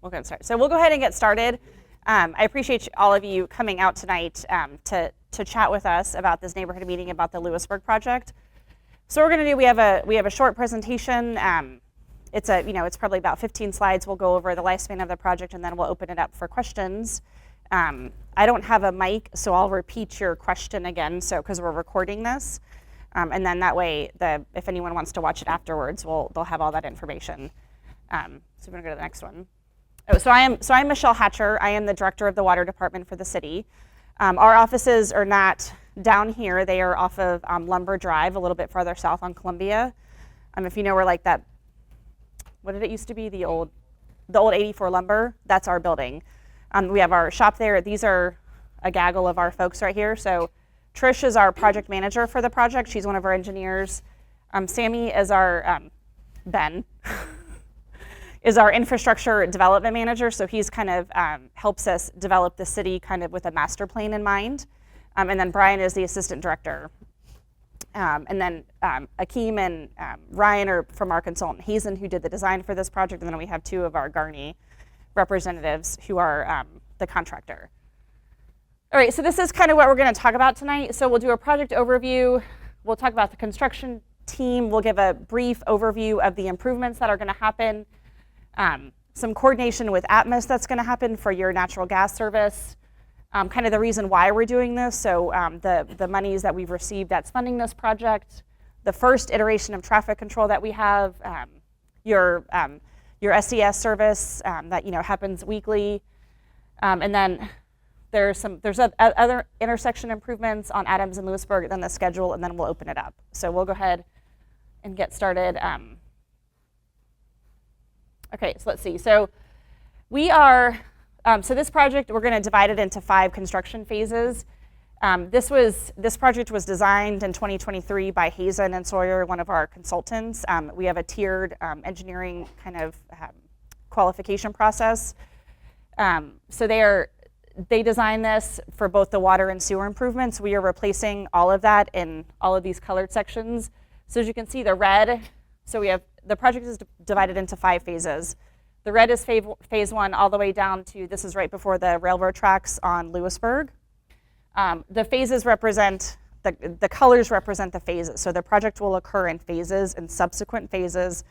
We'll get started. So we'll go ahead and get started. I appreciate all of you coming out tonight to chat with us about this neighborhood meeting about the Lewisburg project. So what we're going to do, we have a short presentation. It's probably about 15 slides. We'll go over the lifespan of the project and then we'll open it up for questions. I don't have a mic, so I'll repeat your question again. So because we're recording this, and then that way, if anyone wants to watch it afterwards, they'll have all that information. So we're going to go to the next one. So I'm Michelle Hatcher. I am the director of the water department for the city. Our offices are not down here. They are off of Lumber Drive, a little bit farther south on Columbia. If you know where like that, what did it used to be? The old 84 Lumber. That's our building. We have our shop there. These are a gaggle of our folks right here. So Trish is our project manager for the project. She's one of our engineers. Sammy is our Ben. is our infrastructure development manager, so he's kind of helps us develop the city kind of with a master plan in mind. And then Brian is the assistant director. And then Akeem and Ryan are from our consultant Hazen, who did the design for this project, and then we have two of our Garney representatives who are the contractor. All right, so this is kind of what we're gonna talk about tonight. So we'll do a project overview, we'll talk about the construction team, we'll give a brief overview of the improvements that are gonna happen, some coordination with Atmos that's going to happen for your natural gas service, kind of the reason why we're doing this, so the monies that we've received that's funding this project, the first iteration of traffic control that we have, your SES service that happens weekly, and then there's other intersection improvements on Adams and Lewisburg, then the schedule, and then we'll open it up. So we'll go ahead and get started. Okay, so let's see. So we are, so this project, we're going to divide it into 5 construction phases. This project was designed in 2023 by Hazen and Sawyer, one of our consultants. We have a tiered engineering kind of qualification process. So they designed this for both the water and sewer improvements. We are replacing all of that in all of these colored sections. So as you can see, the red, so the project is divided into 5 phases. The red is phase 1 all the way down to, this is right before the railroad tracks on Lewisburg. The phases represent, the colors represent the phases. So the project will occur in phases and subsequent phases,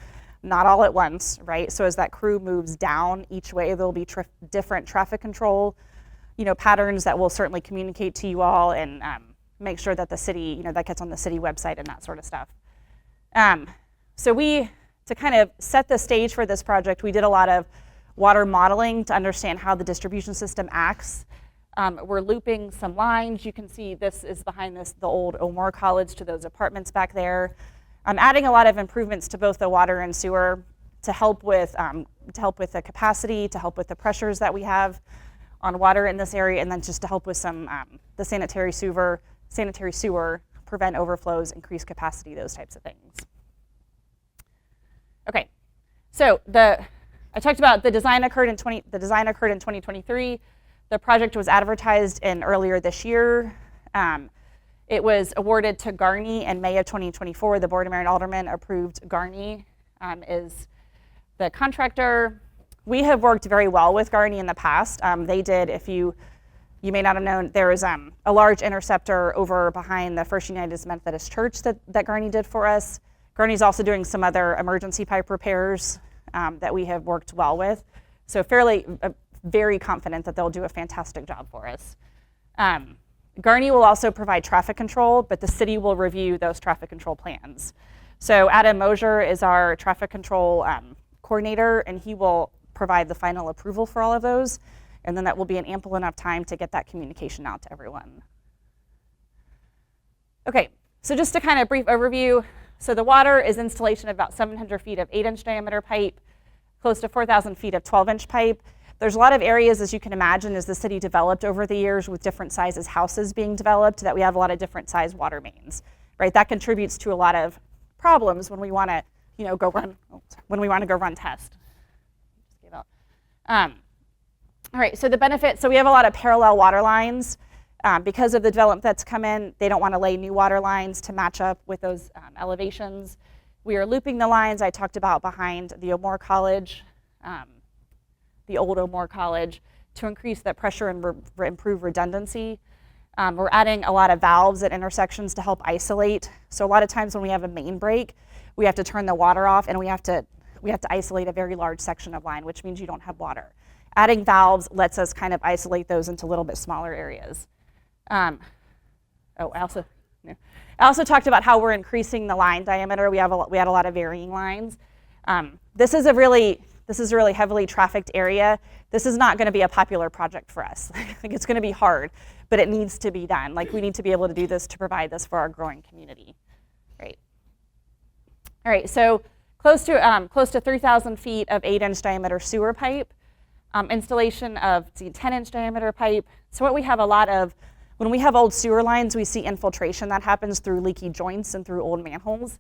not all at once, right? So as that crew moves down each way, there'll be different traffic control, patterns that will certainly communicate to you all and make sure that the city, that gets on the city website and that sort of stuff. So to kind of set the stage for this project, we did a lot of water modeling to understand how the distribution system acts. We're looping some lines. You can see this is behind the old O'Moore College to those apartments back there. I'm adding a lot of improvements to both the water and sewer to help with the capacity, to help with the pressures that we have on water in this area, and then just to help with some the sanitary sewer, prevent overflows, increase capacity, those types of things. Okay, so I talked about the design occurred in 2023. The project was advertised earlier this year. It was awarded to Garney in May of 2024. The Board of Mayor and Aldermen approved Garney is the contractor. We have worked very well with Garney in the past. They did, if you may not have known, there is a large interceptor over behind the First United Methodist Church that Garney did for us. Garney's also doing some other emergency pipe repairs that we have worked well with. So very confident that they'll do a fantastic job for us. Garney will also provide traffic control, but the city will review those traffic control plans. So Adam Mosier is our traffic control coordinator, and he will provide the final approval for all of those. And then that will be an ample enough time to get that communication out to everyone. Okay, so just a kind of brief overview. So the water is installation of about 700 feet of 8-inch diameter pipe, close to 4,000 feet of 12-inch pipe. There's a lot of areas, as you can imagine, as the city developed over the years with different sizes houses being developed, that we have a lot of different size water mains, right? That contributes to a lot of problems when we want to, go run test. All right, so the benefit, so we have a lot of parallel water lines. Because of the development that's come in, they don't want to lay new water lines to match up with those elevations. We are looping the lines I talked about behind the O'Moore College. the old O'Moore College to increase that pressure and improve redundancy. We're adding a lot of valves at intersections to help isolate. So a lot of times when we have a main break, we have to turn the water off and we have to isolate a very large section of line, which means you don't have water. Adding valves lets us kind of isolate those into a little bit smaller areas. I also talked about how we're increasing the line diameter. We had a lot of varying lines. This is a really heavily trafficked area. This is not going to be a popular project for us. Like, it's going to be hard, but it needs to be done. Like, we need to be able to do this to provide this for our growing community. Right. All right. So close to 3,000 feet of 8-inch diameter sewer pipe, installation of 10-inch diameter pipe. So what we have a lot of, when we have old sewer lines, we see infiltration that happens through leaky joints and through old manholes.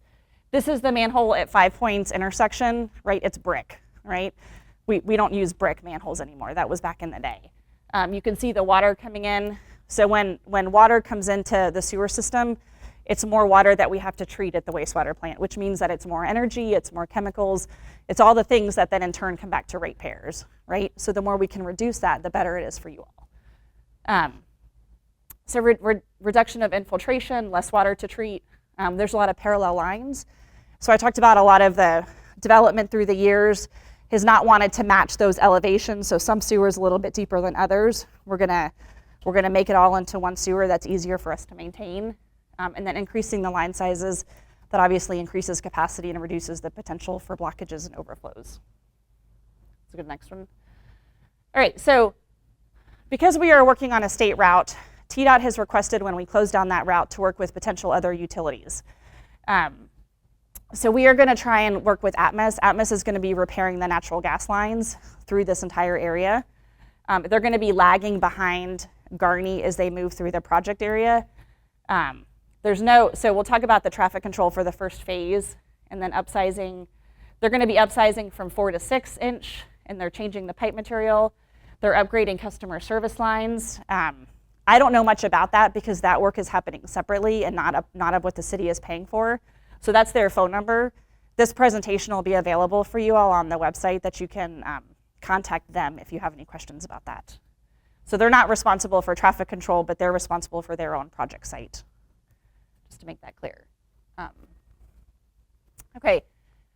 This is the manhole at 5 Points intersection, right? It's brick, right? We don't use brick manholes anymore. That was back in the day. You can see the water coming in. So when water comes into the sewer system, it's more water that we have to treat at the wastewater plant, which means that it's more energy, it's more chemicals, it's all the things that then in turn come back to ratepayers, right? So the more we can reduce that, the better it is for you all. So reduction of infiltration, less water to treat. There's a lot of parallel lines. So I talked about a lot of the development through the years has not wanted to match those elevations. So some sewers a little bit deeper than others. We're gonna make it all into one sewer that's easier for us to maintain. And then increasing the line sizes, that obviously increases capacity and reduces the potential for blockages and overflows. Let's go to the next one. All right, so because we are working on a state route, TDOT has requested when we close down that route to work with potential other utilities. So we are gonna try and work with Atmos. Atmos is gonna be repairing the natural gas lines through this entire area. They're gonna be lagging behind Garney as they move through the project area. So we'll talk about the traffic control for the first phase and then upsizing. They're gonna be upsizing from 4 to 6 inch and they're changing the pipe material. They're upgrading customer service lines. I don't know much about that because that work is happening separately and not of what the city is paying for. So that's their phone number. This presentation will be available for you all on the website that you can contact them if you have any questions about that. So they're not responsible for traffic control, but they're responsible for their own project site, just to make that clear. Okay,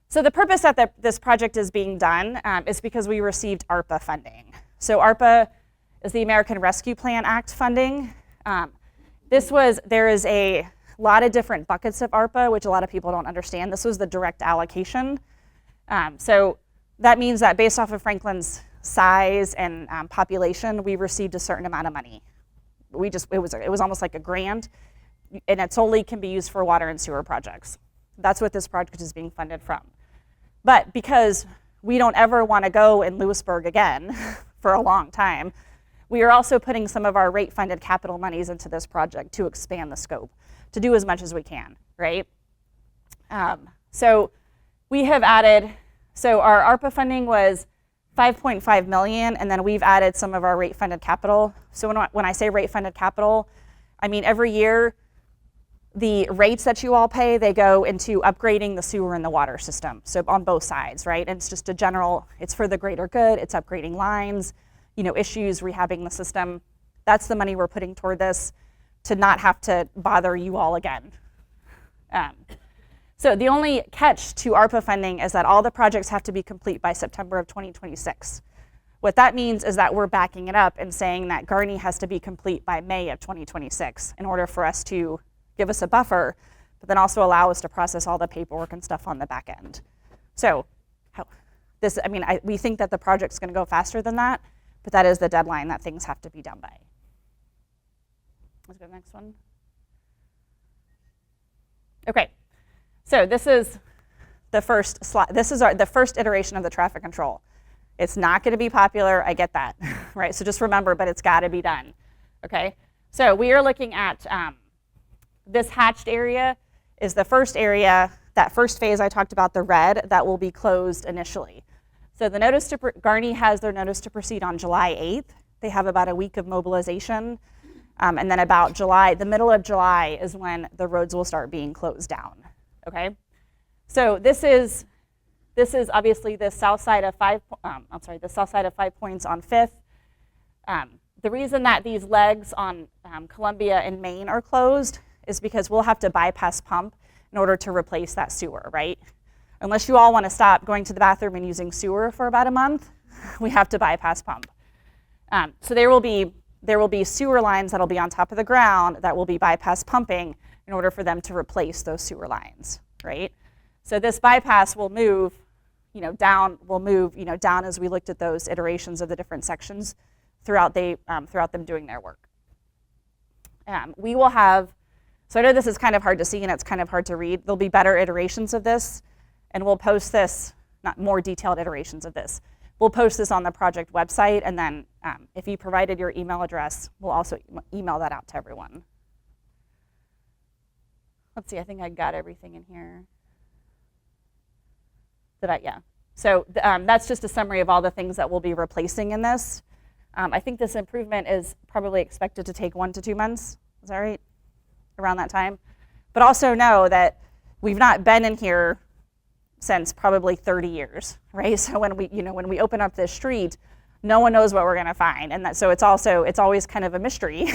so the purpose that this project is being done is because we received ARPA funding. So ARPA is the American Rescue Plan Act funding. There is a lot of different buckets of ARPA, which a lot of people don't understand. This was the direct allocation. So that means that based off of Franklin's size and population, we received a certain amount of money. It was almost like a grant, and it solely can be used for water and sewer projects. That's what this project is being funded from. But because we don't ever want to go in Lewisburg again for a long time, we are also putting some of our rate-funded capital monies into this project to expand the scope, to do as much as we can, right? So we have added, so our ARPA funding was 5.5 million, and then we've added some of our rate-funded capital. So when I say rate-funded capital, I mean every year, the rates that you all pay, they go into upgrading the sewer and the water system. So on both sides, right? And it's just it's for the greater good, it's upgrading lines, issues, rehabbing the system. That's the money we're putting toward this to not have to bother you all again. So the only catch to ARPA funding is that all the projects have to be complete by September of 2026. What that means is that we're backing it up and saying that Garney has to be complete by May of 2026 in order for us to give us a buffer, but then also allow us to process all the paperwork and stuff on the back end. So we think that the project's gonna go faster than that, but that is the deadline that things have to be done by. Let's go to the next one. Okay, so this is the first slide. This is the first iteration of the traffic control. It's not gonna be popular, I get that, right? So just remember, but it's gotta be done, okay? So we are looking at this hatched area is the first area, that first phase I talked about, the red, that will be closed initially. So the Garney has their notice to proceed on July 8th. They have about a week of mobilization. And then about the middle of July is when the roads will start being closed down, okay? So this is This is obviously the south side of the south side of 5 Points on 5th. The reason that these legs on Columbia and Main are closed is because we'll have to bypass pump in order to replace that sewer, right? Unless you all want to stop going to the bathroom and using sewer for about a month, we have to bypass pump. So there will be sewer lines that'll be on top of the ground that will be bypass pumping in order for them to replace those sewer lines, right? So this bypass will move, down as we looked at those iterations of the different sections throughout them doing their work. We will have, so I know this is kind of hard to see and it's kind of hard to read. There'll be better iterations of this, and we'll post this, not more detailed iterations of this. We'll post this on the project website, and then if you provided your email address, we'll also email that out to everyone. Let's see, I think I got everything in here. Yeah. So that's just a summary of all the things that we'll be replacing in this. I think this improvement is probably expected to take 1 to 2 months. Is that right? Around that time. But also know that we've not been in here since probably 30 years, right? So when we open up this street, no one knows what we're going to find, and so it's always kind of a mystery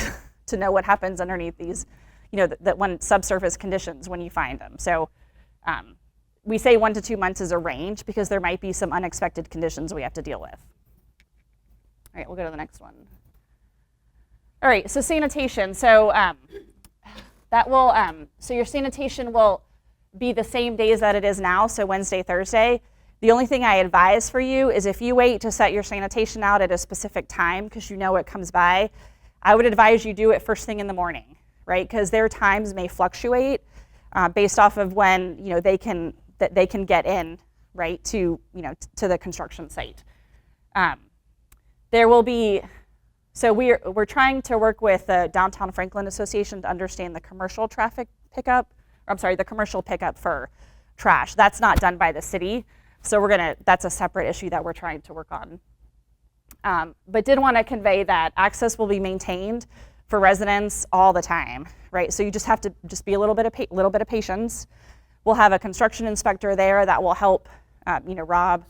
to know what happens underneath these, that when subsurface conditions when you find them. So we say 1 to 2 months is a range because there might be some unexpected conditions we have to deal with. All right, we'll go to the next one. All right, so sanitation. So so your sanitation will be the same days that it is now, so Wednesday, Thursday. The only thing I advise for you is if you wait to set your sanitation out at a specific time because it comes by, I would advise you do it first thing in the morning, right? Because their times may fluctuate based off of when they can get in, right, to the construction site. There will be, so we're trying to work with the Downtown Franklin Association to understand the commercial traffic pickup. The commercial pickup for trash. That's not done by the city, so that's a separate issue that we're trying to work on. But did want to convey that access will be maintained for residents all the time, right? So you just have to be a little bit of patience. We'll have a construction inspector there that will help. Rob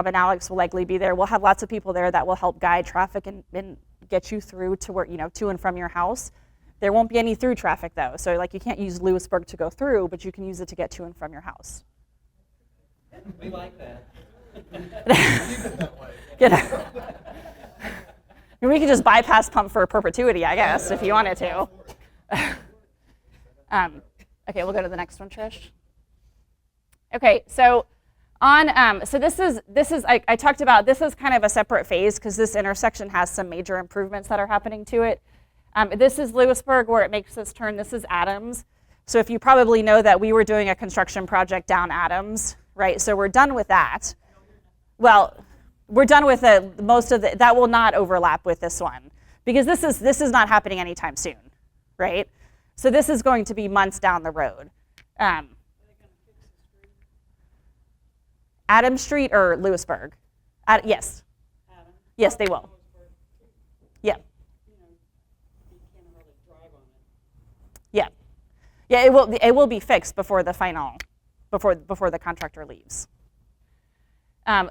and Alex will likely be there. We'll have lots of people there that will help guide traffic and get you through to where to and from your house. There won't be any through traffic though, so you can't use Lewisburg to go through, but you can use it to get to and from your house. We like that. We could just bypass pump for perpetuity, I guess, if you wanted to. Okay, we'll go to the next one, Trish. Okay, so this is I talked about, this is kind of a separate phase because this intersection has some major improvements that are happening to it. This is Lewisburg where it makes this turn. This is Adams. So if you probably know that we were doing a construction project down Adams, right? So we're done with that. Well, we're done with most of that will not overlap with this one because this is not happening anytime soon, right? So this is going to be months down the road. Adams Street or Lewisburg? Yes. Adams. Yes, they will. Yeah. Yeah. Yeah, it will be fixed before the contractor leaves.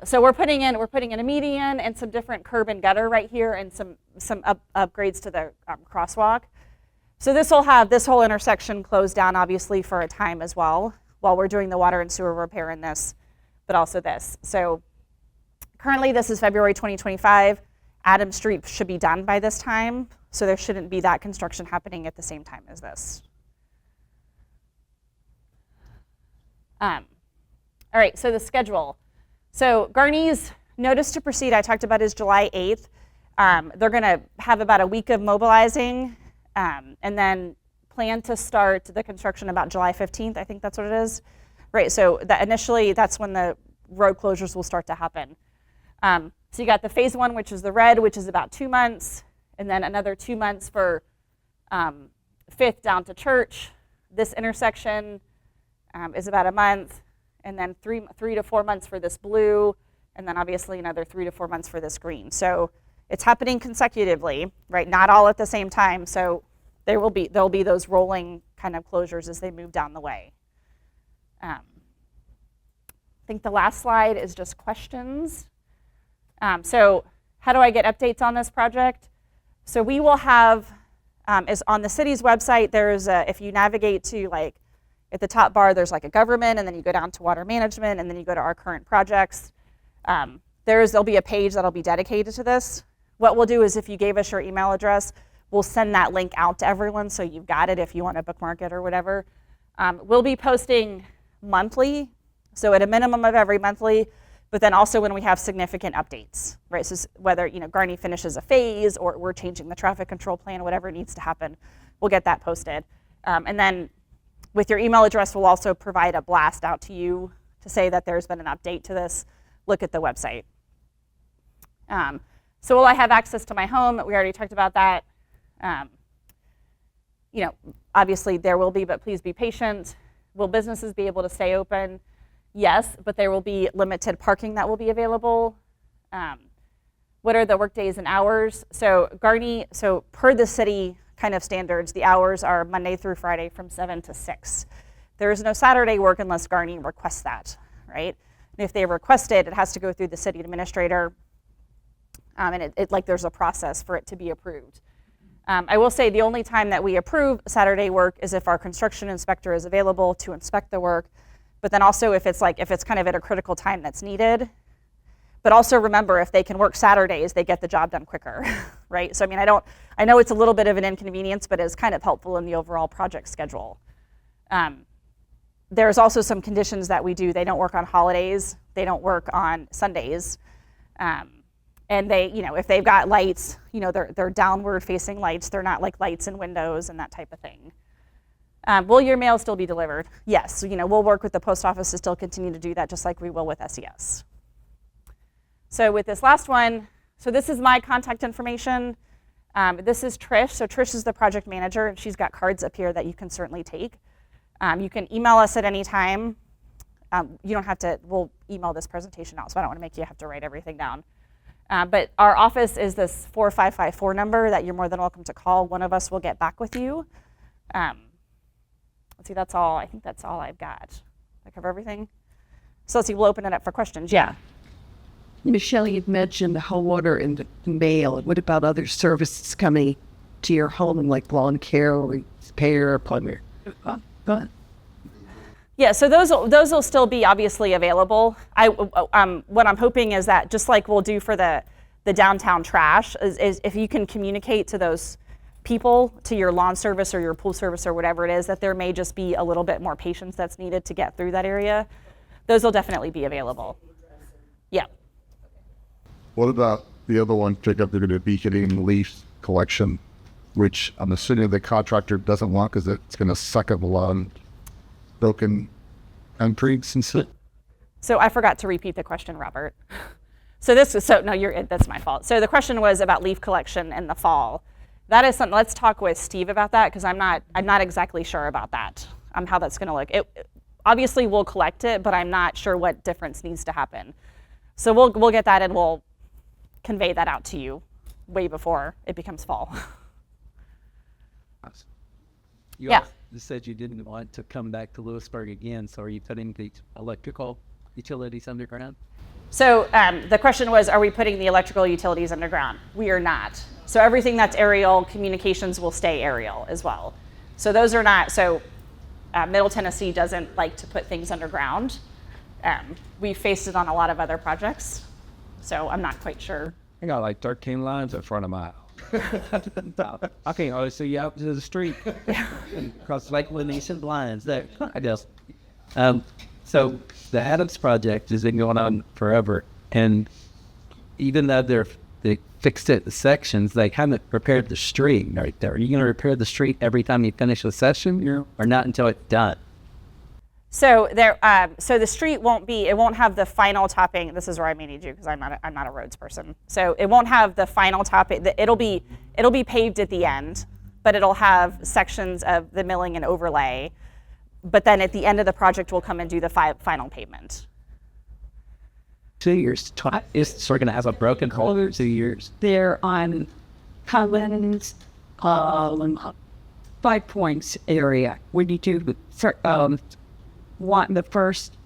So we're putting in a median and some different curb and gutter right here and some upgrades to the crosswalk. So this will have this whole intersection closed down obviously for a time as well while we're doing the water and sewer repair in this, but also this. So currently this is February 2025. Adams Street should be done by this time, so there shouldn't be that construction happening at the same time as this. All right, so the schedule. So Garney's notice to proceed I talked about is July 8th. They're gonna have about a week of mobilizing and then plan to start the construction about July 15th, I think that's what it is. Right, so initially that's when the road closures will start to happen. So you got the phase 1, which is the red, which is about 2 months, and then another 2 months for 5th down to Church. This intersection is about a month, and then 3 to 4 months for this blue, and then obviously another 3 to 4 months for this green. So it's happening consecutively, right? Not all at the same time. So there'll be those rolling kind of closures as they move down the way. I think the last slide is just questions. So how do I get updates on this project? So we will have, is on the city's website, there's if you navigate to like, at the top bar, there's like a government, and then you go down to water management, and then you go to our current projects. There'll be a page that'll be dedicated to this. What we'll do is if you gave us your email address, we'll send that link out to everyone so you've got it if you want to bookmark it or whatever. We'll be posting monthly, so at a minimum of every monthly, but then also when we have significant updates, right? So whether Garney finishes a phase or we're changing the traffic control plan, whatever needs to happen, we'll get that posted. And then with your email address, we'll also provide a blast out to you to say that there's been an update to this. Look at the website. So will I have access to my home? We already talked about that. Obviously there will be, but please be patient. Will businesses be able to stay open? Yes, but there will be limited parking that will be available. What are the work days and hours? So per the city kind of standards, the hours are Monday through Friday from 7 to 6. There is no Saturday work unless Garney requests that, right? And if they request it, it has to go through the city administrator, and there's a process for it to be approved. I will say the only time that we approve Saturday work is if our construction inspector is available to inspect the work, but then also if it's kind of at a critical time that's needed. But also remember, if they can work Saturdays, they get the job done quicker, right? So I know it's a little bit of an inconvenience, but it's kind of helpful in the overall project schedule. There's also some conditions that we do. They don't work on holidays. They don't work on Sundays. And they, if they've got lights, they're downward facing lights. They're not like lights in windows and that type of thing. Will your mail still be delivered? Yes. We'll work with the post office to still continue to do that, just like we will with SES. So with this last one, so this is my contact information. This is Trish. So Trish is the project manager, and she's got cards up here that you can certainly take. You can email us at any time. You don't have to, we'll email this presentation out, so I don't want to make you have to write everything down. But our office is this 4554 number that you're more than welcome to call. One of us will get back with you. Let's see, that's all. I think that's all I've got. Did I cover everything? So let's see, we'll open it up for questions. Yeah. Michelle, you've mentioned the home water and the mail. What about other services coming to your home, like lawn care or repair, plumber? Go ahead. Yeah, so those will still be obviously available. What I'm hoping is that just like we'll do for the downtown trash, is if you can communicate to those people, to your lawn service or your pool service or whatever it is, that there may just be a little bit more patience that's needed to get through that area. Those will definitely be available. Yeah. What about the other one, Jacob? They're going to be getting leaf collection, which I'm assuming the contractor doesn't want because it's going to suck up a lot of broken concrete and stuff. So I forgot to repeat the question, Robert. That's my fault. So the question was about leaf collection in the fall. That is something. Let's talk with Steve about that, because I'm not exactly sure about that. How that's going to look. Obviously we'll collect it, but I'm not sure what difference needs to happen. So we'll get that and we'll convey that out to you way before it becomes fall. You Yeah. also said you didn't want to come back to Lewisburg again, so are you putting the electrical utilities underground? So the question was, are we putting the electrical utilities underground? We are not. So everything that's aerial, communications will stay aerial as well. So those are not, Middle Tennessee doesn't like to put things underground. We've faced it on a lot of other projects, so I'm not quite sure. I got like 13 lines in front of my house. I can't always see out to the street. Across Lake Livingston lines there, I guess. So the Adams project has been going on forever, and even though they fixed it, the sections, they haven't repaired the street right there. Are you going to repair the street every time you finish the section, or not until it's done? So the street won't have the final topping. This is where I may need you, because I'm not a roads person. So it won't have the final topping. It'll be paved at the end, but it'll have sections of the milling and overlay. But then at the end of the project, we'll come and do the final pavement. 2 years. It's sort of going to have a broken hole in 2 years. They're on Collins, 5 Points area. When you do want the first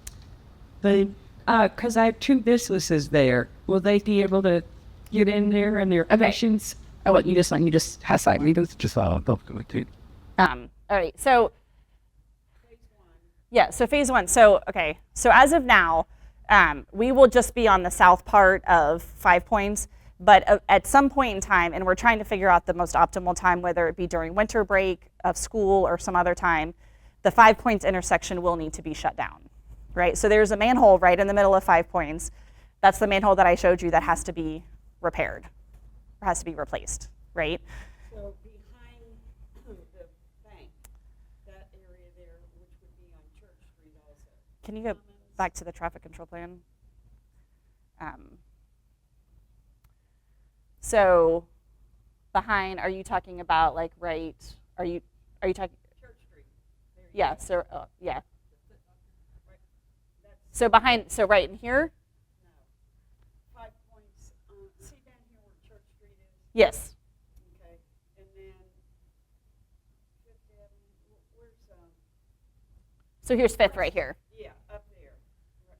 thing, Because I have two businesses there. Will they be able to get in there and their emissions? Oh, what, you just have site meetings? Just to All right, so yeah, so phase one. So okay, so as of now, we will just be on the south part of 5 Points, but at some point in time, and we're trying to figure out the most optimal time, whether it be during winter break of school or some other time, the 5 Points intersection will need to be shut down, right? So there's a manhole right in the middle of 5 Points. That's the manhole that I showed you that has to be repaired, or has to be replaced, right? So behind the bank, that area there, which would be on Church Street also. Can you go back to the traffic control plan? So behind, are you talking about like right, are you talking? Church Street. There you Yeah, so, yeah. So behind, so right in here? go. 5 Points, see down here where Church Street is? Yes. Okay. And then Fifth Avenue, where's, So here's Fifth right here. yeah, up there. Right.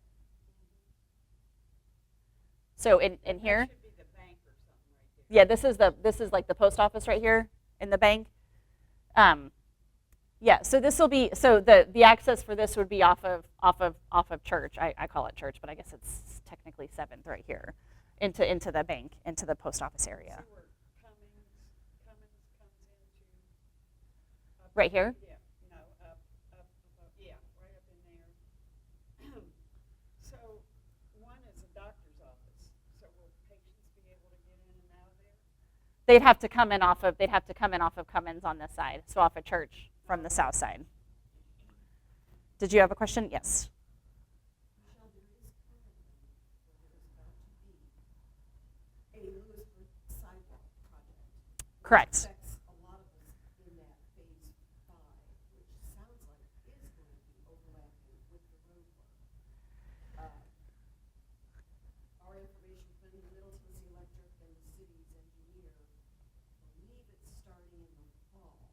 So in here? That should be the bank or something right there. Yeah, this is like the post office right here in the bank. Yeah, so this will be, so the access for this would be off of Church. I call it Church, but I guess it's technically 7th right here, into the bank, into the post office area. See where Cummings comes into? Right here? Yeah, no, up, yeah, right up in there. So one is a doctor's office, so will patients be able to get in and out of there? They'd have to come in off of Cummins on this side, so off of Church from the south side. Did you have a question? Yes. A Lewisburg sidewalk project. Correct. Affects a lot of us in that phase 5, which sounds like it is going to be overlapping with the road work. Our information from Middle Tennessee Electric and the city's engineer believe it's starting in the fall.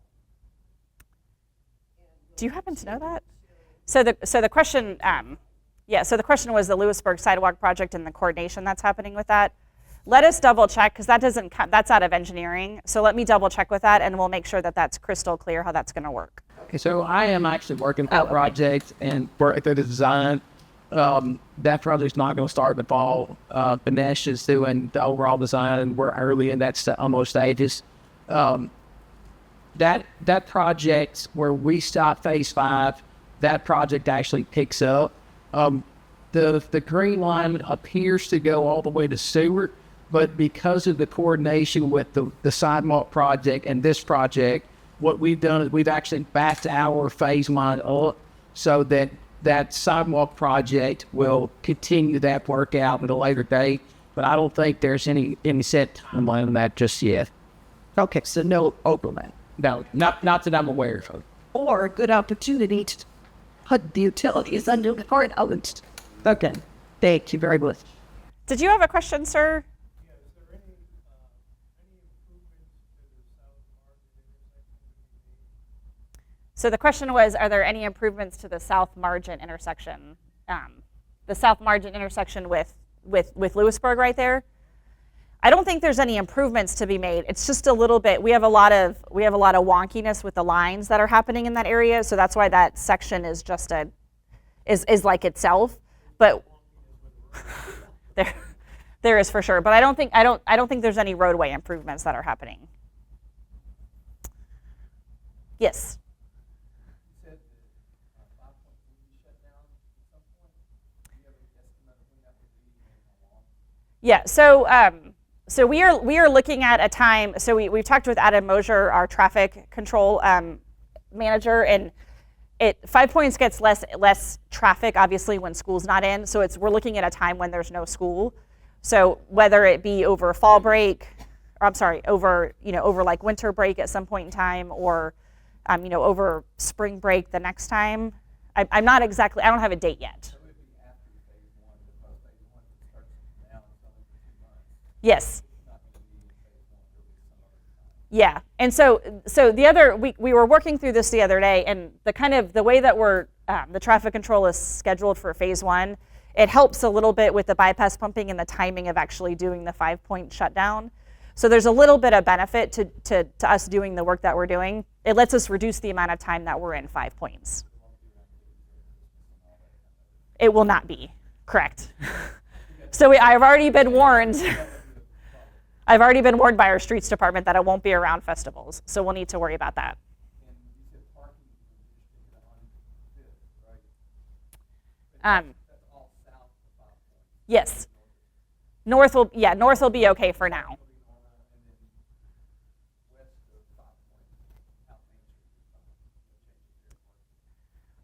Do you happen to know that? So the question, so the question was the Lewisburg sidewalk project and the coordination that's happening with that. Let us double check, because that's out of engineering. So let me double check with that, and we'll make sure that that's crystal clear how that's going to work. Okay, so I am actually working on a project and work the design. That project's not going to start in the fall. Banesh is doing the overall design, and we're early in that almost stages. That project where we stop phase 5, that project actually picks up. The green line appears to go all the way to Seward, but because of the coordination with the sidewalk project and this project, what we've done is we've actually backed our phase line up so that sidewalk project will continue that work out at a later date. But I don't think there's any set timeline on that just yet. Okay, so no overlap. No, not that I'm aware of. Or a good opportunity to put the utilities under the part of it. Okay, thank you very much. Did you have a question, sir? So the question was, are there any improvements to the South Margin intersection? The South Margin intersection with Lewisburg right there? I don't think there's any improvements to be made. It's just a little bit, we have a lot of wonkiness with the lines that are happening in that area, so that's why that section is just is like itself. But there is for sure. But I don't think there's any roadway improvements that are happening. Yes. Yeah, so we are looking at a time. So we've talked with Adam Mosier, our traffic control manager, and 5 Points gets less traffic obviously when school's not in. So we're looking at a time when there's no school. So whether it be over fall break, or I'm sorry, over like winter break at some point in time, or over spring break the next time. I'm not exactly. I don't have a date yet. Yes. Yeah, and so the other we were working through this the other day, and the way that the traffic control is scheduled for phase 1 It helps a little bit with the bypass pumping and the timing of actually doing the 5-point shutdown. So there's a little bit of benefit to us doing the work that we're doing. It lets us reduce the amount of time that we're in 5 points. It will not be, correct. So I've already been warned. I've already been warned by our streets department that it won't be around festivals. So we'll need to worry about that. Yes. North will be okay for now.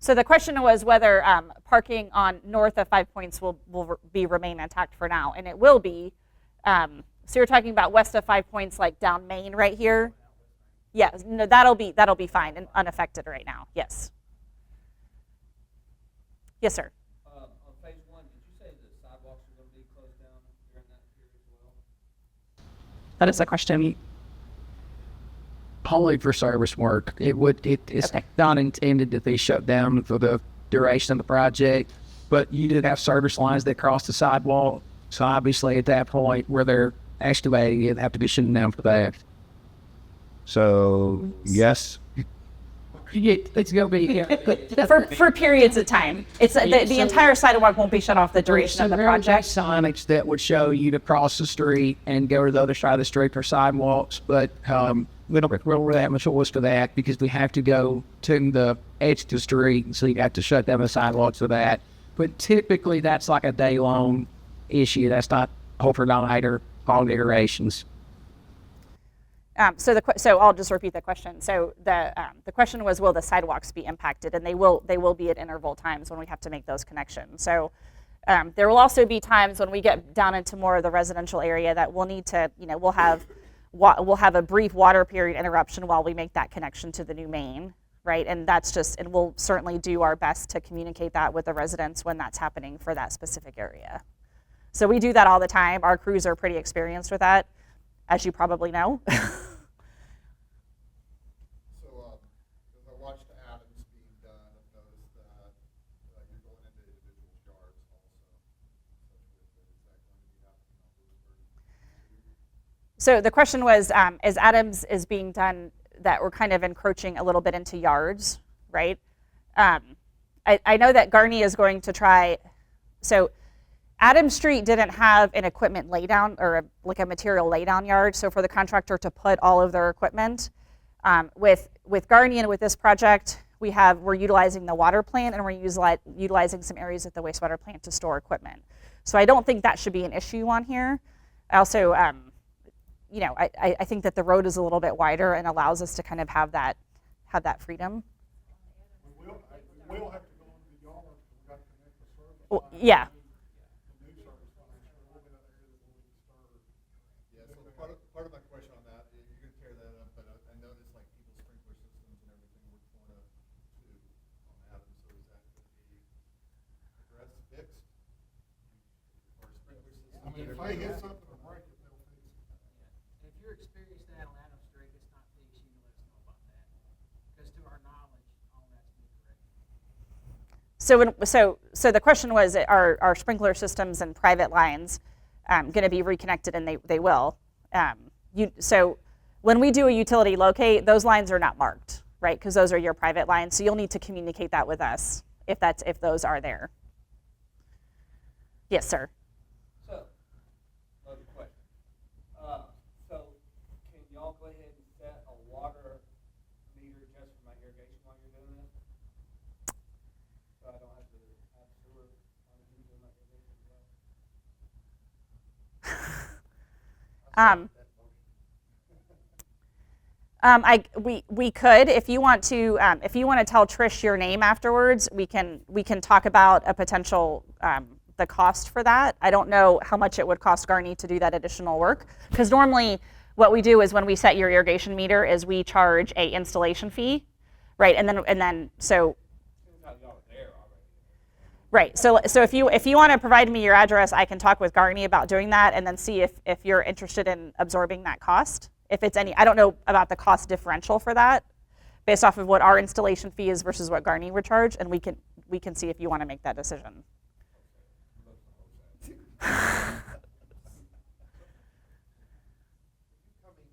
So the question was whether parking on north of 5 points will remain intact for now, and it will be. So you're talking about west of 5 points, like down Main right here. Yeah, no, that'll be fine and unaffected right now. Yes. Yes, sir. On phase 1, did you say the sidewalks are going to be closed down during that period as well? That is a question. Only for service work. It's not intended to be shut down for the duration of the project, but you did have service lines that cross the sidewalk. So obviously at that point where they're excavating, it'd have to be shut down for that. So, yes. It's going to be For periods of time. It's the entire sidewalk won't be shut off the duration of the project. Signage that would show you to cross the street and go to the other side of the street for sidewalks, but we don't really have much choice for that because we have to go to the edge of the street, so you have to shut down the sidewalks for that. But typically that's like a day-long issue. That's not overnight or long iterations. So I'll just repeat the question. So the question was, will the sidewalks be impacted? And they will be at interval times when we have to make those connections. So there will also be times when we get down into more of the residential area that we'll need to, we'll have a brief water period interruption while we make that connection to the new main, right? And and we'll certainly do our best to communicate that with the residents when that's happening for that specific area. So we do that all the time. Our crews are pretty experienced with that, as you probably know. So, as I watched the Adams being done, I've noticed that you're going into individual yards also. So the question was, as Adams is being done, that we're kind of encroaching a little bit into yards, right? I know that Garney is going to try, so Adams Street didn't have an equipment laydown or a material laydown yard, so for the contractor to put all of their equipment. With Garney and with this project, we're utilizing the water plant and we're utilizing some areas at the wastewater plant to store equipment. So I don't think that should be an issue on here. I also, I think that the road is a little bit wider and allows us to kind of have that freedom. We will have to go into the yard, we got to connect the service. Well, yeah. Part of my question on that, you can tear that up, but I noticed like people's sprinkler systems and everything were torn up too on Adams, so is that going to be addressed, fixed? Or sprinkler systems? I mean, if I hit something or break it, they'll fix it. If you're experienced that on Adams Street, it's not fixed, you can let us know about that. Because to our knowledge, all that's been corrected. So the question was, are sprinkler systems and private lines going to be reconnected? And they will. So when we do a utility locate, those lines are not marked, right? Because those are your private lines. So you'll need to communicate that with us if those are there. Yes, sir. So, another question. So, can y'all go ahead and set a water meter just for my irrigation while you're doing this? So I don't have to have sewer on my irrigation as well? We could, if you want to tell Trish your name afterwards, we can talk about a potential the cost for that. I don't know how much it would cost Garney to do that additional work, because normally what we do is when we set your irrigation meter is we charge a installation fee, right? And then so. Right. So if you want to provide me your address, I can talk with Garney about doing that, and then see if you're interested in absorbing that cost. If it's any, I don't know about the cost differential for that, based off of what our installation fee is versus what Garney would charge, and we can see if you want to make that decision. coming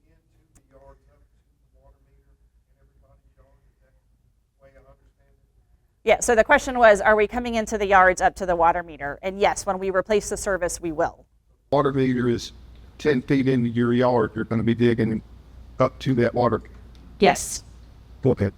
into the yards up to the water meter in everybody's yard, is that the way I understand it? Yeah, so the question was, are we coming into the yards up to the water meter? And yes, when we replace the service, we will. Water meter is 10 feet into your yard, you're gonna be digging up to that water. Yes. Okay.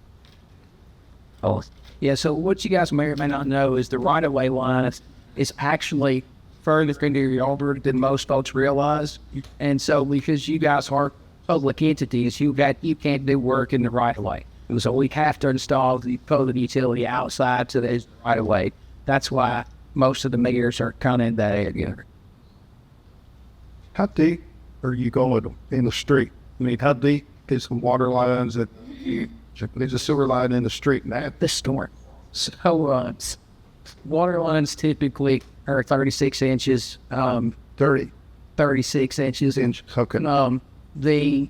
Oh, yeah. So what you guys may or may not know is the right-of-way line is actually further into your yard than most folks realize. And so because you guys are public entities, you can't do work in the right-of-way. And so we have to install the public utility outside to the right-of-way. That's why most of the meters are kind of in that area. How deep are you going in the street? I mean, how deep is the water lines that there's a sewer line in the street now? The storm. So water lines typically are 36 inches, 30 36 inches. inches. Okay. The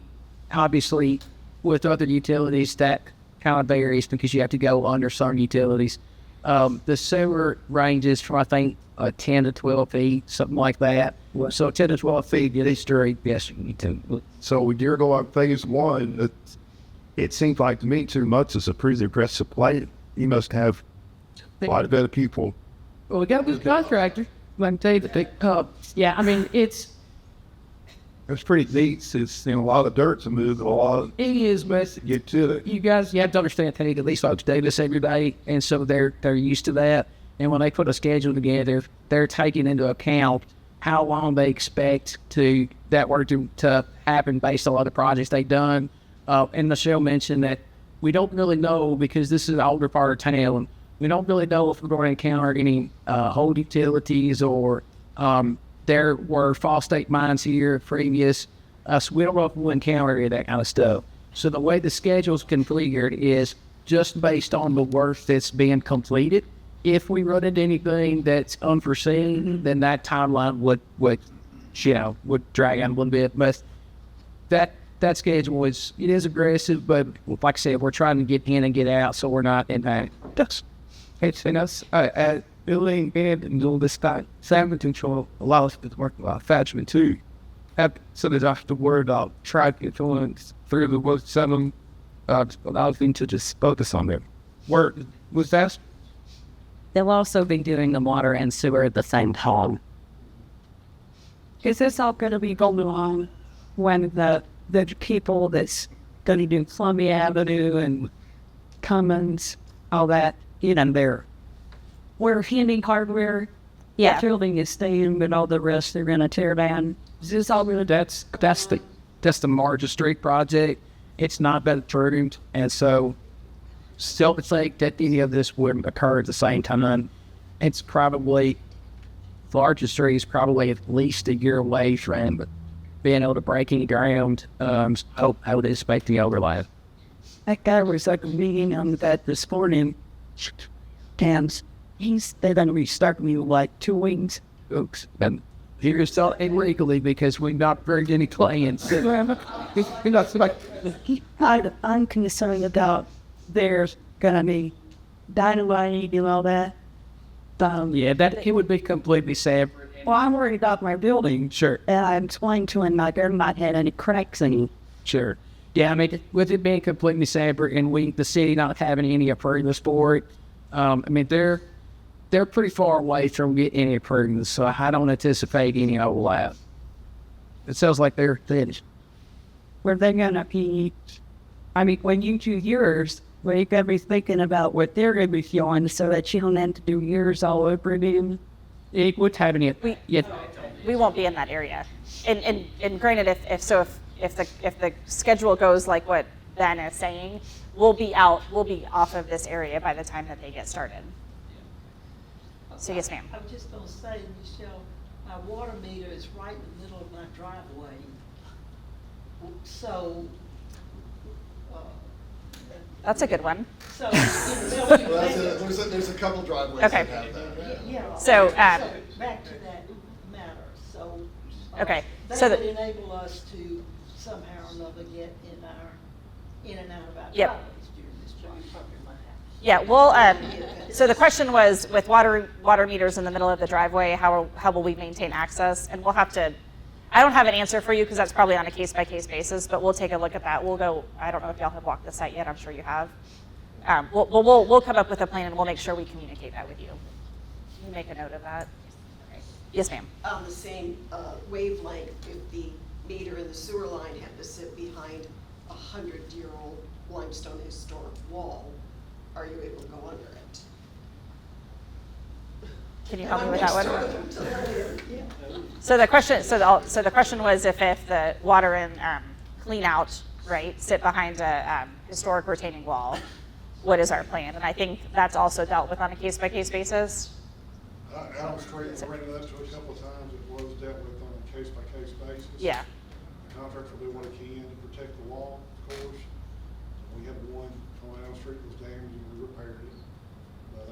obviously with other utilities that kind of varies because you have to go under certain utilities. The sewer ranges from I think 10 to 12 feet, something like that. So 10 to 12 feet in each street, yes, you need to. So when you're going phase one, it seems like to me 2 months is a pretty aggressive plan. You must have quite a bit of people. Well, we got this contractor. I can tell you that yeah, I mean it's pretty deep. It's a lot of dirt to move, a lot of it is, but to get to it. you guys, you have to understand that these folks do this every day, and so they're used to that. And when they put a schedule together, they're taking into account how long they expect that work to happen based on other projects they've done. And Michelle mentioned that we don't really know because this is an older part of town. We don't really know if we're going to encounter any old utilities or there were false state mines here previous. So we don't know if we'll encounter any of that kind of stuff. So the way the schedule's configured is just based on the work that's being completed. If we run into anything that's unforeseen, then that timeline would drag out a little bit. But that schedule is aggressive, but like I said, we're trying to get in and get out, so we're not in that. Building and all this time, salmon control allows us to work with attachment too. So they don't have to worry about track influence through the work salmon, allows them to just focus on their work. Was that? They'll also be doing the water and sewer at the same time. Is this all going to be going on when the people that's going to do Columbia Avenue and Cummins, all that, we're handing hardware. Yeah. That building is staying, but all the rest they're going to tear down. Is this all really? That's the Marja Street project. It's not been approved, and so still to think that any of this would occur at the same time. It's probably Marja Street is probably at least a year away from being able to break any ground. I would expect the overlap. That guy was like a meeting on that this morning, and they're going to restart me in like 2 weeks. Oops. And here is all illegally because we've not burned any clients. I'm concerned about there's going to be dynamite and all that. Yeah, that it would be completely separate. Well, I'm worried about my building. Sure. And I explained to him I better not have any cracks in it. Sure. Yeah, I mean, with it being completely separate and the city not having any approvals for it, I mean, they're pretty far away from getting any approvals, so I don't anticipate any overlap. It sounds like they're finished. Where they're going to be, I mean, when you do yours, well, you got to be thinking about what they're going to be feeling so that you don't have to do yours all over again. It would have any. We won't be in that area. And granted, if the schedule goes like what Ben is saying, we'll be off of this area by the time that they get started. So yes, ma'am. I was just gonna say, Michelle, my water meter is right in the middle of my driveway. So, That's a good one. so, There's a couple driveways Okay. that have that. yeah. So, back to that matter, so. Okay, That so would the- enable us to somehow or another get in and out of our Yep. driveways during this project. Yeah, well, so the question was with water meters in the middle of the driveway, how will we maintain access? And we'll have to, I don't have an answer for you because that's probably on a case by case basis, but we'll take a look at that. We'll go, I don't know if y'all have walked the site yet, I'm sure you have. We'll come up with a plan and we'll make sure we communicate that with you. Can you make a note of that? Okay. Yes, ma'am. On the same wavelength, if the meter and the sewer line have to sit behind a 100-year-old limestone historic wall, are you able to go under it? Can you help me with that one? Yeah. So the question, so the question was if the water and clean out, right, sit behind a historic retaining wall, what is our plan? And I think that's also dealt with on a case by case basis. Adams Street, I ran that to a couple of times, it was dealt with on a case by case basis. Yeah. The contractor will do what he can to protect the wall, of course. We had one on Adams Street that was damaged and we repaired it. But,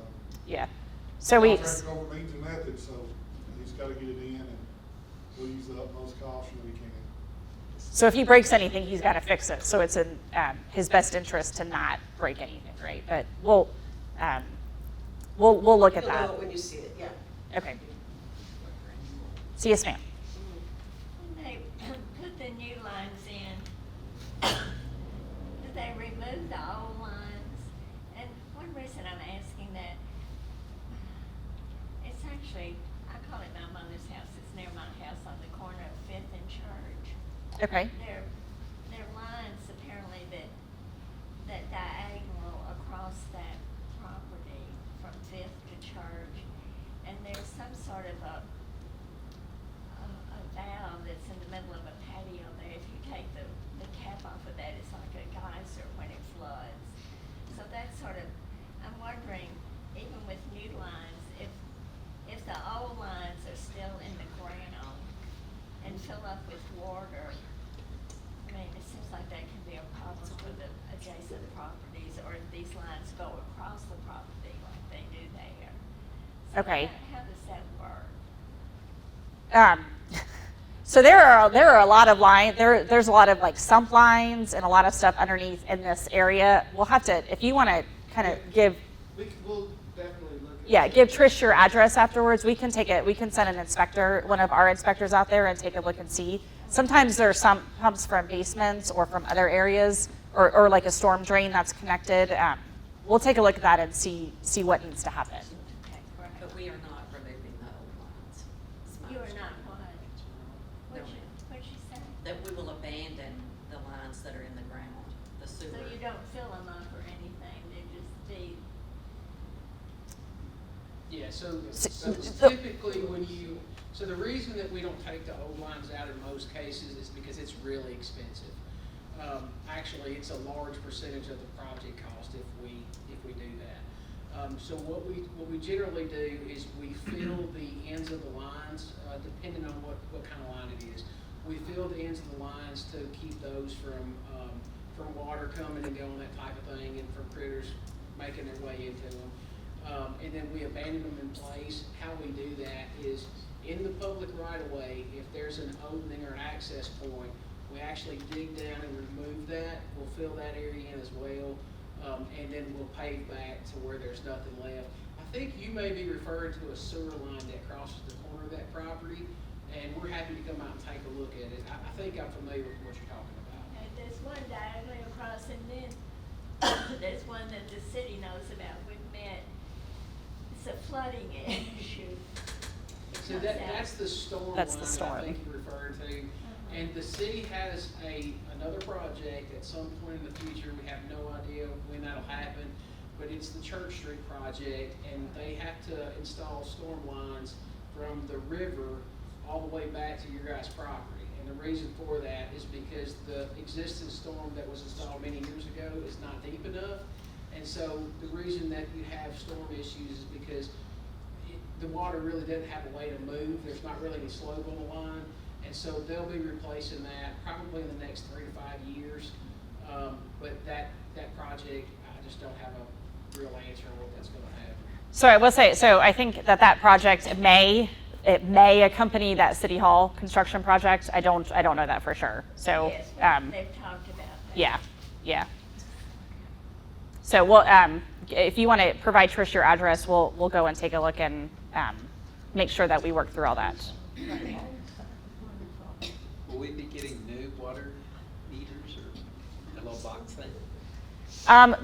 Yeah. So we. contractor over means and methods, so he's gotta get it in and we'll use the utmost caution that he can. So if he breaks anything, he's got to fix it. So it's in his best interest to not break anything, right? But we'll look at You'll that. know it when you see it, yeah. Okay. So yes, ma'am. When they put the new lines in, do they remove the old lines? And one reason I'm asking that, it's actually, I call it my mother's house, it's near my house on the corner of Fifth and Church. Okay. There are lines apparently that diagonal across that property from Fifth to Church. And there's some sort of a valve that's in the middle of a patio there. If you take the cap off of that, it's like a geyser when it floods. So that's sort of, I'm wondering, even with new lines, if the old lines are still in the ground and fill up with water, I mean, it seems like that can be a problem for the adjacent properties, or if these lines go across the property like they do there. So Okay. How does that work? So there are a lot of there's a lot of like sump lines and a lot of stuff underneath in this area. We'll have to, if you want to kind of give, We'll definitely look at. yeah, give Trish your address afterwards. We can send an inspector, one of our inspectors out there and take a look and see. Sometimes there are some pumps from basements or from other areas or like a storm drain that's connected. We'll take a look at that and see what needs to happen. Okay, great. But we are not removing the old lines. is my You are not understanding. what? What'd you say? That we will abandon the lines that are in the ground, the sewer. So you don't fill them up or anything, they're just deep? Yeah, so So- typically so the reason that we don't take the old lines out in most cases is because it's really expensive. Actually, it's a large percentage of the project cost if we do that. So what we generally do is we fill the ends of the lines, depending on what kind of line it is. We fill the ends of the lines to keep those from water coming and going, that type of thing, and from critters making their way into them. And then we abandon them in place. How we do that is in the public right of way, if there's an opening or an access point, we actually dig down and remove that. We'll fill that area in as well. And then we'll pave back to where there's nothing left. I think you may be referring to a sewer line that crosses the corner of that property, and we're happy to come out and take a look at it. I think I'm familiar with what you're talking about. Okay, there's one diagonally across, and then there's one that the city knows about. We've met, it's a flooding issue. So that's the storm That's the line storm. I think you're referring to. And the city has another project at some point in the future. We have no idea when that'll happen, but it's the Church Street project, and they have to install storm lines from the river all the way back to your guys' property. And the reason for that is because the existing storm that was installed many years ago is not deep enough. And so the reason that you have storm issues is because the water really doesn't have a way to move. There's not really any slope on the line. And so they'll be replacing that probably in the next 3 to 5 years. But that project, I just don't have a real answer on what that's going to happen. So I will say, so I think that project it may accompany that City Hall construction project. I don't know that for sure. So Yes, they've talked about that. yeah. So we'll, if you want to provide Trish your address, we'll go and take a look and make sure that we work through all that. Will we be getting new water meters or a little box thing?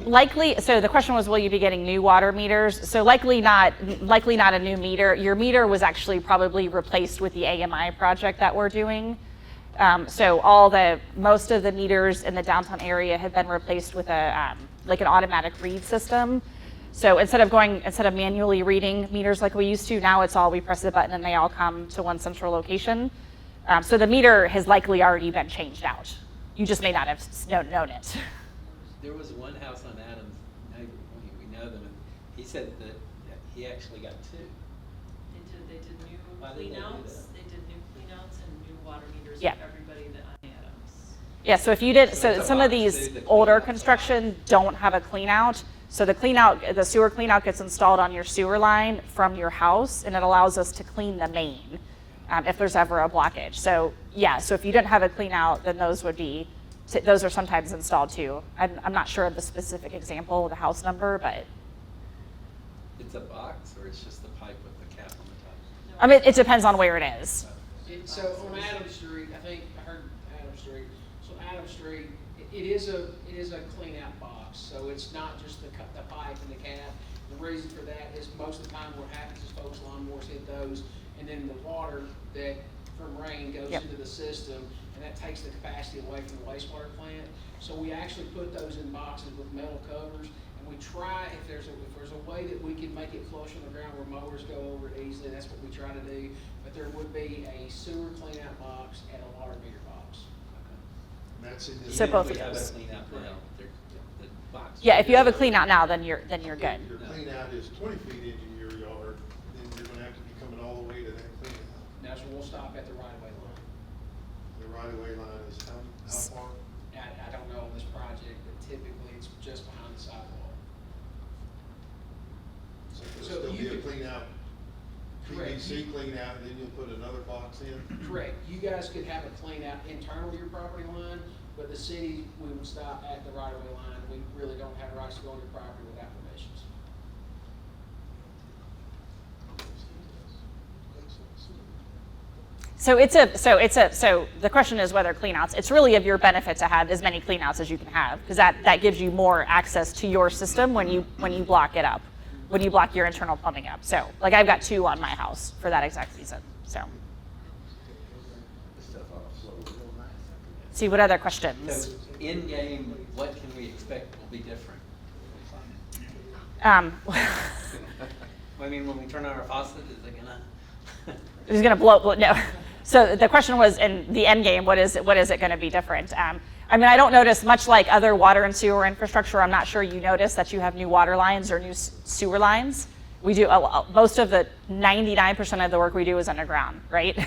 Likely, so the question was, will you be getting new water meters? So likely not a new meter. Your meter was actually probably replaced with the AMI project that we're doing. So most of the meters in the downtown area have been replaced with like an automatic read system. So instead of manually reading meters like we used to, now it's all, we press the button and they all come to one central location. So the meter has likely already been changed out. You just may not have known it. There was one house on Adams, we know them, and he said that he actually got two. They did new Why did they do cleanouts, that? they did new cleanouts and new water meters Yeah. for everybody that on Adams. Yeah, so if you did, So so it's a some of box these too, the older cleanout's a construction don't have a clean out. So the sewer clean out gets installed on your sewer line from your house, and it allows us to clean the main if there's ever a blockage. So yeah, so if you didn't have a clean out, then those are sometimes installed too. I'm not sure of the specific example, the house number, but It's a box or it's just the pipe with the cap on the top? I mean, it depends on where it is. So on Adams Street, I think I heard Adams Street. So Adams Street, it is a clean out box. So it's not just the pipe and the cap. The reason for that is most of the time what happens is folks' lawnmowers hit those, and then the water that from rain goes Yep. into the system, and that takes the capacity away from the wastewater plant. So we actually put those in boxes with metal covers, and we try, if there's a way that we can make it flush on the ground where mowers go over it easily, that's what we try to do. But there would be a sewer cleanout box and a water meter box. And that's in So this. both Even of if we have a those. clean out now, the box. Yeah, if you have a clean out now, then you're good. Your clean out is 20 feet into your yard, then you're gonna have to be coming all the way to that clean out. Now, so we'll stop at the right-of-way line. The right-of-way line is how far? I don't know on this project, but typically it's just behind the sidewalk. So So there'll still you be a could- clean out, Correct. PVC clean out, and then you'll put another box in? Correct. You guys could have a clean out internal to your property line, but the city, we would stop at the right-of-way line. We really don't have rights to go on your property without permissions. So the question is whether cleanouts, it's really of your benefit to have as many cleanouts as you can have, because that gives you more access to your system when you block it up, when you block your internal plumbing up. So like I've got 2 on my house for that exact reason, so. See, what other questions? So in game, what can we expect will be different? Um, I mean, when we turn on our faucet, is it gonna? It's gonna blow, no. So the question was, in the end game, what is it gonna be different? I mean, I don't notice, much like other water and sewer infrastructure, I'm not sure you notice that you have new water lines or new sewer lines. We do, most of the 99% of the work we do is underground, right?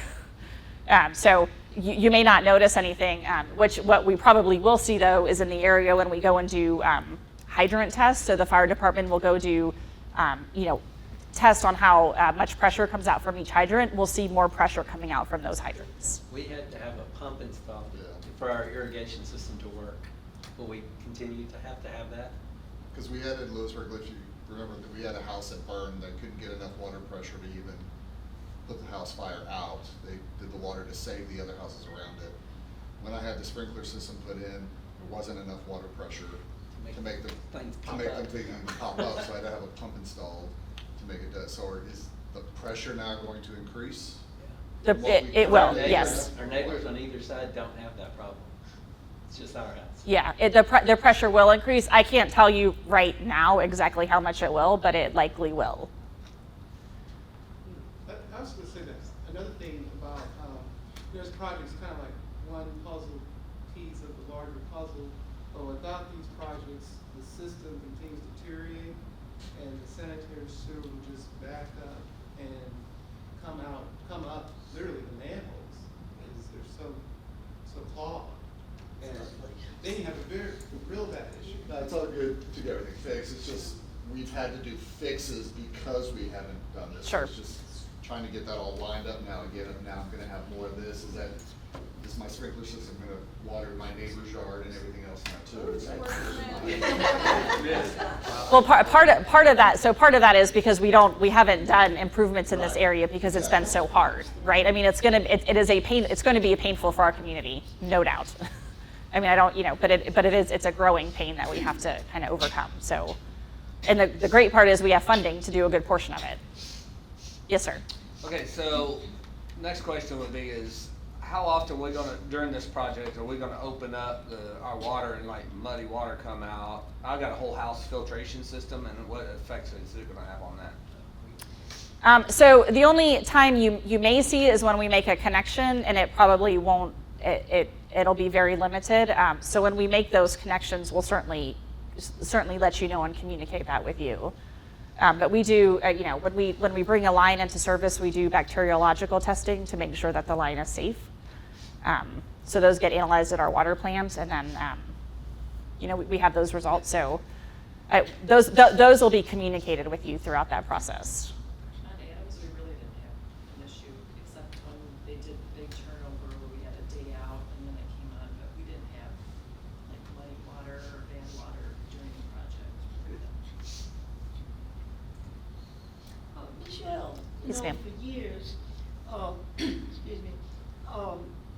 So you may not notice anything, what we probably will see though is in the area when we go and do hydrant tests. So the fire department will go do, test on how much pressure comes out from each hydrant. We'll see more pressure coming out from those hydrants. We had to have a pump installed for our irrigation system to work. Will we continue to have that? Because we had in Lewisburg, if you remember, that we had a house that burned that couldn't get enough water pressure to even put the house fire out. They did the water to save the other houses around it. When I had the sprinkler system put in, there wasn't enough water pressure to make them Things to pop make up. them even pop up. So I had to have a pump installed to make it do. So is the pressure now going to increase? It will, Our neighbors- yes. Our neighbors on either side don't have that problem. It's just our house. Yeah, the pressure will increase. I can't tell you right now exactly how much it will, but it likely will. I was going to say that another thing about this project is kind of like one puzzle piece of the larger puzzle, but without these projects, the system continues to deteriorate, and the sanitary sewer will just back up and come up literally the manholes, because they're so clogged. And then you have a real bad issue. No, it's all good to get everything fixed. It's just, we've had to do fixes because we haven't done this. Sure. It's just trying to get that all lined up now. Again, now I'm gonna have more of this. Is that is my sprinkler system gonna water my neighbor's yard and everything else now too? Well, part of that, so part of that is because we haven't done improvements in this area because it's been so hard, right? I mean, it's going to be painful for our community, no doubt. I mean, I don't, but it's a growing pain that we have to kind of overcome. So, and the great part is we have funding to do a good portion of it. Yes, sir. Okay, so next question would be is, how often are we gonna, during this project, are we gonna open up our water and like muddy water come out? I've got a whole house filtration system, and what effects is it gonna have on that? So the only time you may see is when we make a connection, and it probably won't, it'll be very limited. So when we make those connections, we'll certainly let you know and communicate that with you. But we do, when we bring a line into service, we do bacteriological testing to make sure that the line is safe. So those get analyzed at our water plant, and then, we have those results. So those will be communicated with you throughout that process. On Adams, we really didn't have an issue, except when they did the big turnover where we had a day out and then it came on, but we didn't have like muddy water or bad water during the project. Michelle, Yes, ma'am. for years, excuse me,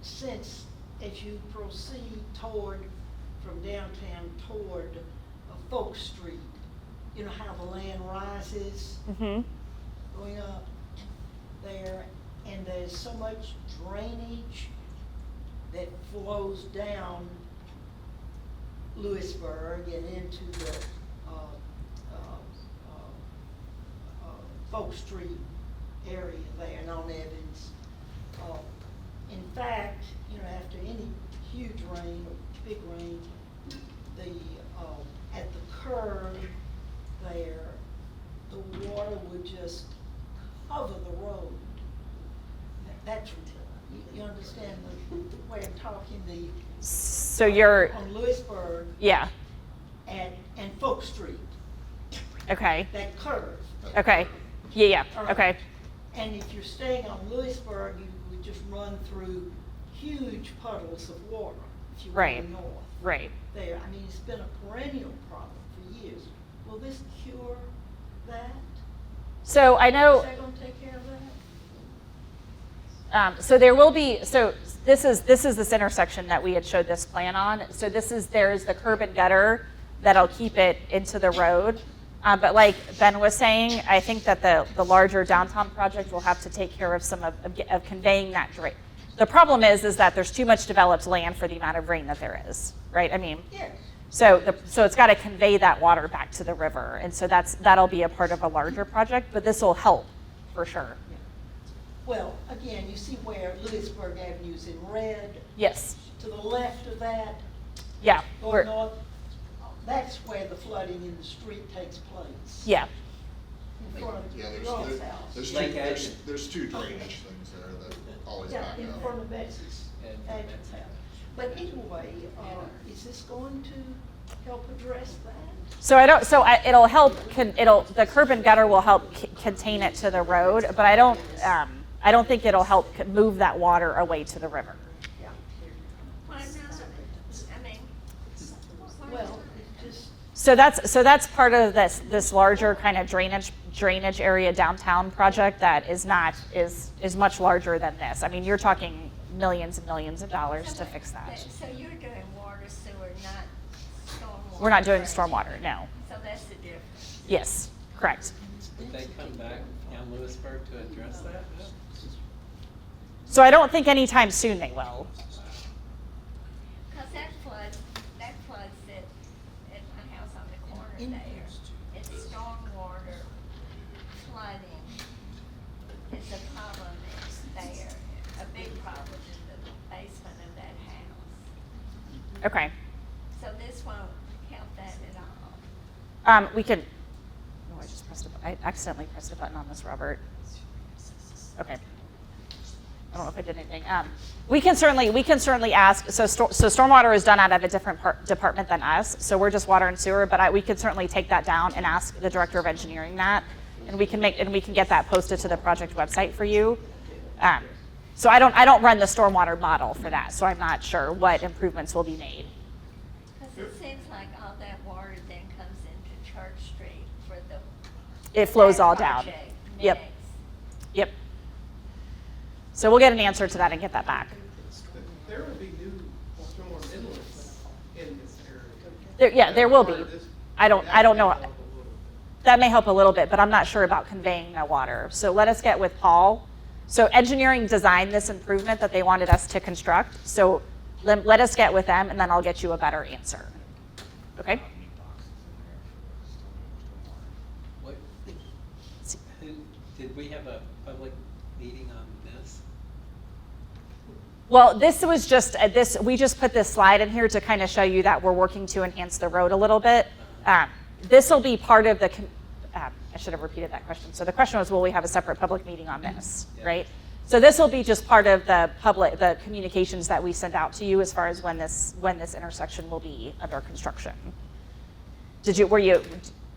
since as you proceed from downtown toward Folk Street, you know how the land rises, going up there, and there's so much drainage that flows down Lewisburg and into the Folk Street area there and on Evans. In fact, after any huge rain or big rain, at the curve there, the water would just cover the road. That's, you understand the way I'm talking, So you're, on Lewisburg yeah, and Folk Street, okay, that curve. okay, yeah, All right. okay, And if you're staying on Lewisburg, you would just run through huge puddles of water if you Right. were north. right. There, I mean, it's been a perennial problem for years. Will this cure that? So I know. Is that gonna take care of that? So there will be, so this is this intersection that we had showed this plan on. So there's the curb and gutter that'll keep it into the road. But like Ben was saying, I think that the larger downtown project will have to take care of some of conveying that drain. The problem is that there's too much developed land for the amount of rain that there is, right? I mean, Yes. so it's got to convey that water back to the river, and so that'll be a part of a larger project. But this will help for sure. Well, again, you see where Lewisburg Avenue's in red. Yes. To the left of that, Yeah. going north, that's where the flooding in the street takes place. Yeah. In front of Yeah, Ron's house. there's two drainage things there that always Yeah, back in up. front of Betsy's Adams house. But anyway, is this going to help address that? So it'll help. The curb and gutter will help contain it to the road, but I don't think it'll help move that water away to the river. Yeah. Why not? I mean, why Well, not? it's just, So that's part of this larger kind of drainage area downtown project that is much larger than this. I mean, you're talking millions and millions of dollars to fix that. So you're doing water, sewer, not stormwater? We're not doing stormwater, no. So that's the difference. Yes, correct. Did they come back on Lewisburg to address that? So I don't think anytime soon they will. Because that floods at my house on the corner there. It's stormwater flooding. It's a problem that's there, a big problem in the basement of that house. Okay. So this won't help that at all. We can. Oh, I accidentally pressed a button on this, Robert. Okay. I don't know if I did anything. We can certainly ask. So stormwater is done out of a different department than us. So we're just water and sewer. But we could certainly take that down and ask the director of engineering that, and we can get that posted to the project website for you. So I don't run the stormwater model for that, so I'm not sure what improvements will be made. Because it seems like all that water then comes into Church Street for the. It flows that all down. project Yep. next. Yep. So we'll get an answer to that and get that back. There will be new stormwater inlets in this area. There will be. I don't know. That may help a little bit, but I'm not sure about conveying the water. So let us get with Paul. So engineering designed this improvement that they wanted us to construct. So let us get with them, and then I'll get you a better answer. Okay? What, did we have a public meeting on this? Well, this was just we just put this slide in here to kind of show you that we're working to enhance the road a little bit. This will be part of the. I should have repeated that question. So the question was, will we have a separate public meeting on this, right? So this will be just part of the communications that we send out to you as far as when this intersection will be under construction. Were you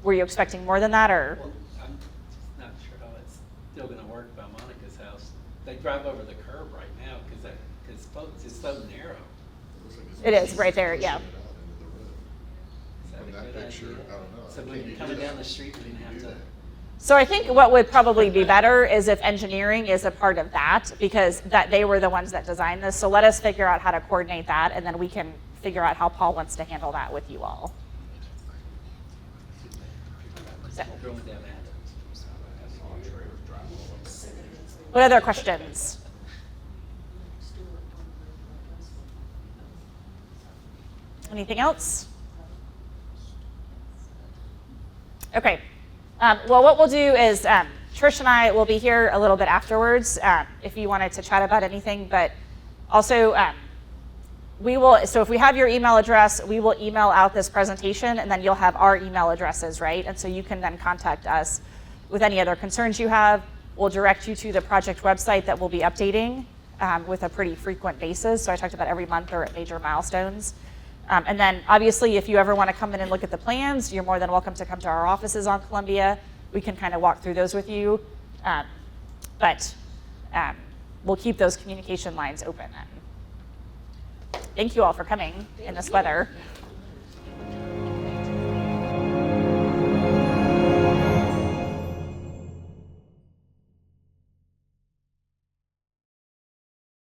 expecting more than that, or? Well, I'm just not sure how it's still gonna work by Monica's house. They drive over the curb right now because it's so narrow. It is right there, yeah. Is that a good idea? So when you're coming down the street, we didn't have to. So I think what would probably be better is if engineering is a part of that, because they were the ones that designed this. So let us figure out how to coordinate that, and then we can figure out how Paul wants to handle that with you all. So, Going down Adams. what other questions? Anything else? Okay. Well, what we'll do is Trish and I will be here a little bit afterwards if you wanted to chat about anything. But also, we will. So if we have your email address, we will email out this presentation, and then you'll have our email addresses, right? And so you can then contact us with any other concerns you have. We'll direct you to the project website that we'll be updating with a pretty frequent basis. So I talked about every month or at major milestones. And then obviously, if you ever want to come in and look at the plans, you're more than welcome to come to our offices on Columbia. We can kind of walk through those with you. But we'll keep those communication lines open. Thank you all for coming in this weather.